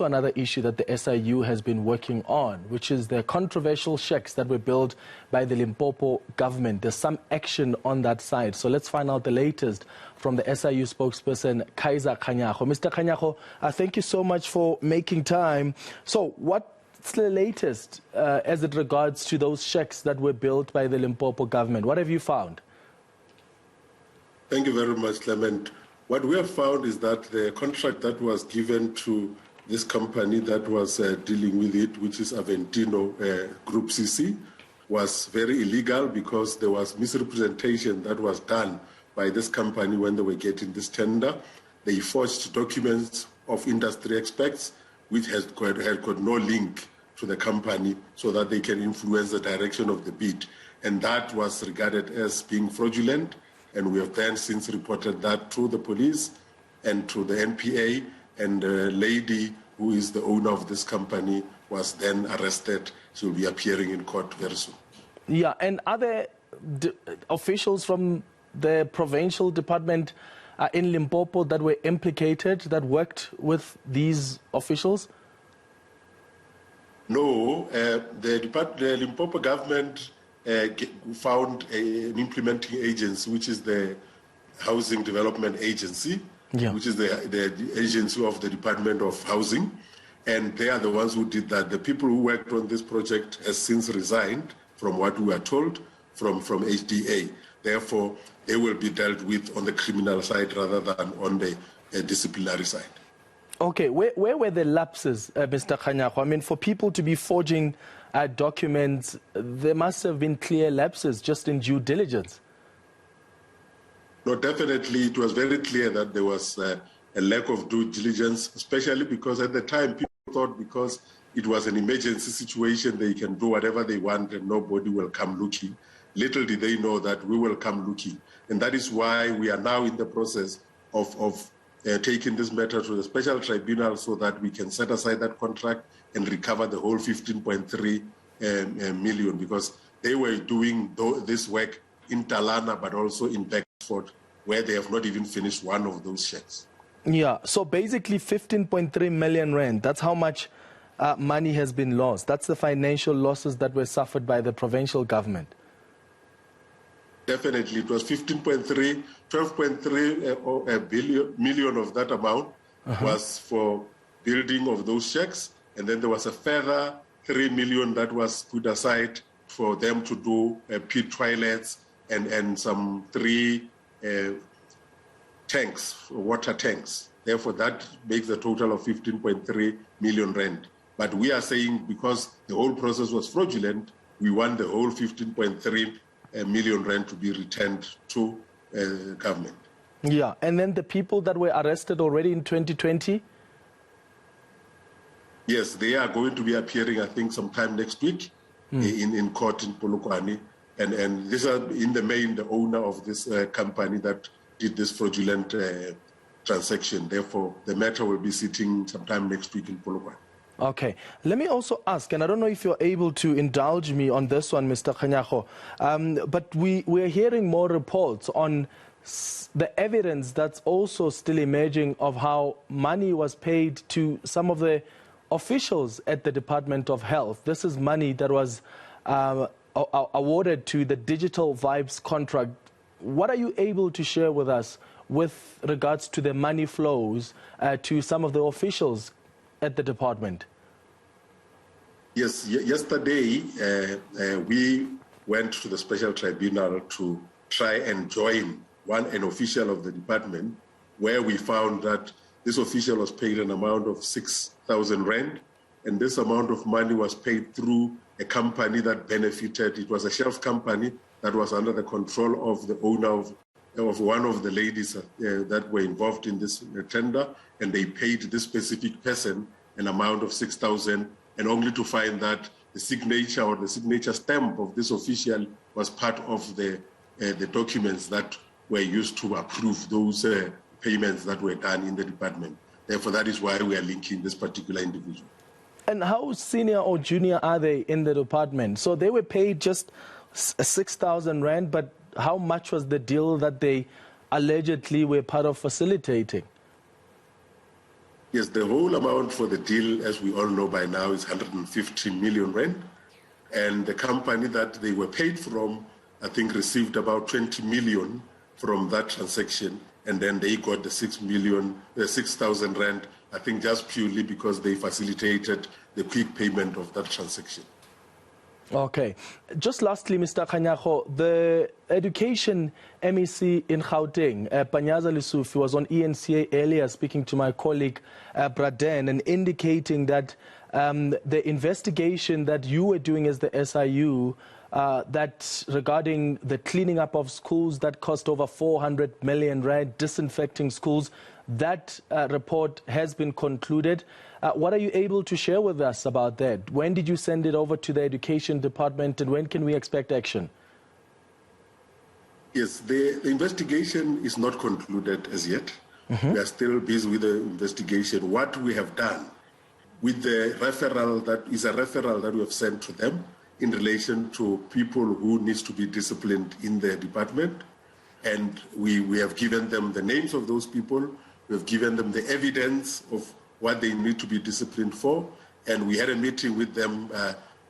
Another issue that the SIU has been working on, which is the controversial shacks that were built by the Limpopo government. There's some action on that side. So let's find out the latest from the SIU spokesperson, Kaizer Kganyago. Mr. Kganyago, thank you so much for making time. So what's the latest as it regards to those shacks that were built by the Limpopo government? What have you found? Thank you very much, Clement. What we have found is that the contract that was given to this company that was dealing with it, which is Aventino Group CC, was very illegal because there was misrepresentation that was done by this company when they were getting this tender. They forged documents of industry experts, which had got no link to the company so that they can influence the direction of the bid. And that was regarded as being fraudulent. And we have then since reported that to the police and to the NPA, and the lady who is the owner of this company was then arrested. She will be appearing in court very soon. Yeah, and are there officials from the provincial department in Limpopo that were implicated, that worked with these officials? No, the Limpopo government found an implementing agency, which is the Housing Development Agency, which is the agency of the Department of Housing, and they are the ones who did that. The people who worked on this project has since resigned, from what we are told, from HDA. Therefore, they will be dealt with on the criminal side rather than on the disciplinary side. Okay, where were the lapses, Mr. Kganyago? I mean, for people to be forging documents, there must have been clear lapses just in due diligence. No, definitely, it was very clear that there was a lack of due diligence, especially because at the time people thought because it was an emergency situation, they can do whatever they want and nobody will come looking. Little did they know that we will come looking. And that is why we are now in the process of taking this matter to the special tribunal so that we can set aside that contract and recover the whole 15.3 million, because they were doing this work in Talana but also in Beckford, where they have not even finished one of those sheds. Yeah, so basically 15.3 million rand, that's how much money has been lost. That's the financial losses that were suffered by the provincial government. Definitely, it was 15.3, 12.3 million of that amount was for building of those shacks, and then there was a further 3 million that was put aside for them to do pit toilets and some 3 tanks, water tanks. Therefore, that makes a total of 15.3 million rand. But we are saying because the whole process was fraudulent, we want the whole 15.3 million rand to be returned to government. Yeah, and then the people that were arrested already in 2020? Yes, they are going to be appearing, I think, sometime next week in court in Polokwane. And these are in the main the owner of this company that did this fraudulent transaction. Therefore, the matter will be sitting sometime next week in Polokwane. Okay. Let me also ask, and I don't know if you're able to indulge me on this one, Mr. Kganyago, but we're hearing more reports on the evidence that's also still emerging of how money was paid to some of the officials at the Department of Health. This is money that was awarded to the Digital Vibes contract. What are you able to share with us with regards to the money flows to some of the officials at the department? Yes, yesterday we went to the special tribunal to try and join an official of the department, where we found that this official was paid an amount of 6,000 rand, and this amount of money was paid through a company that benefited. It was a shelf company that was under the control of the owner of one of the ladies that were involved in this tender, and they paid this specific person an amount of 6,000, and only to find that the signature or the signature stamp of this official was part of the documents that were used to approve those payments that were done in the department. Therefore, that is why we are linking this particular individual. And how senior or junior are they in the department? So they were paid just 6,000 rand, but how much was the deal that they allegedly were part of facilitating? Yes, the whole amount for the deal, as we all know by now, is 150 million rand. And the company that they were paid from, I think, received about 20 million from that transaction. And then they got the 6,000 rand, I think, just purely because they facilitated the quick payment of that transaction. Okay. Just lastly, Mr. Kganyago, the education MEC in Gauteng, Panyaza LESUFI, was on eNCA earlier speaking to my colleague Braden and indicating that the investigation that you were doing as the SIU, that regarding the cleaning up of schools that cost over 400 million rand, disinfecting schools, that report has been concluded. What are you able to share with us about that? When did you send it over to the Education Department, and when can we expect action? Yes, the investigation is not concluded as yet. We are still busy with the investigation. What we have done with the referral, that is a referral that we have sent to them in relation to people who needs to be disciplined in the department. And we have given them the names of those people. We have given them the evidence of what they need to be disciplined for. And we had a meeting with them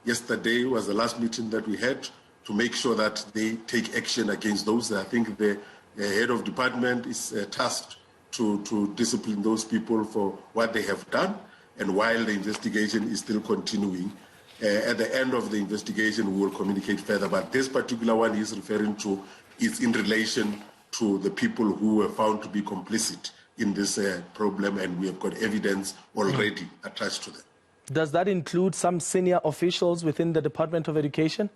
yesterday, was the last meeting that we had, to make sure that they take action against those. I think the head of department is tasked to discipline those people for what they have done. And while the investigation is still continuing, at the end of the investigation, we will communicate further. But this particular one he's referring to is in relation to the people who were found to be complicit in this problem, and we have got evidence already attached to them. Does that include some senior officials within the Department of Education?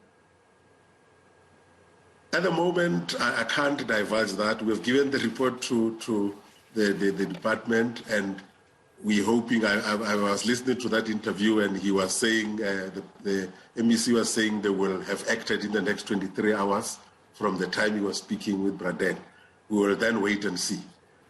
At the moment, I can't divulge that. We have given the report to the department, and we're hoping. I was listening to that interview, and he was saying, the MEC was saying they will have acted in the next 23 hours from the time he was speaking with Braden. We will then wait and see.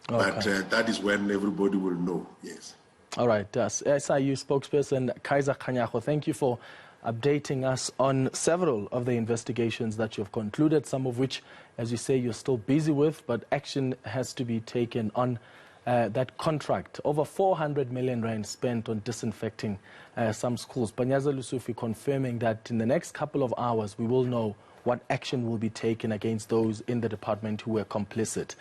Okay. But that is when everybody will know, yes. All right. SIU spokesperson Kaizer Kganyago, thank you for updating us on several of the investigations that you've concluded, some of which, as you say, you're still busy with, but action has to be taken on that contract. Over 400 million rand spent on disinfecting some schools. Panyaza LESUFI confirming that in the next couple of hours we will know what action will be taken against those in the department who were complicit.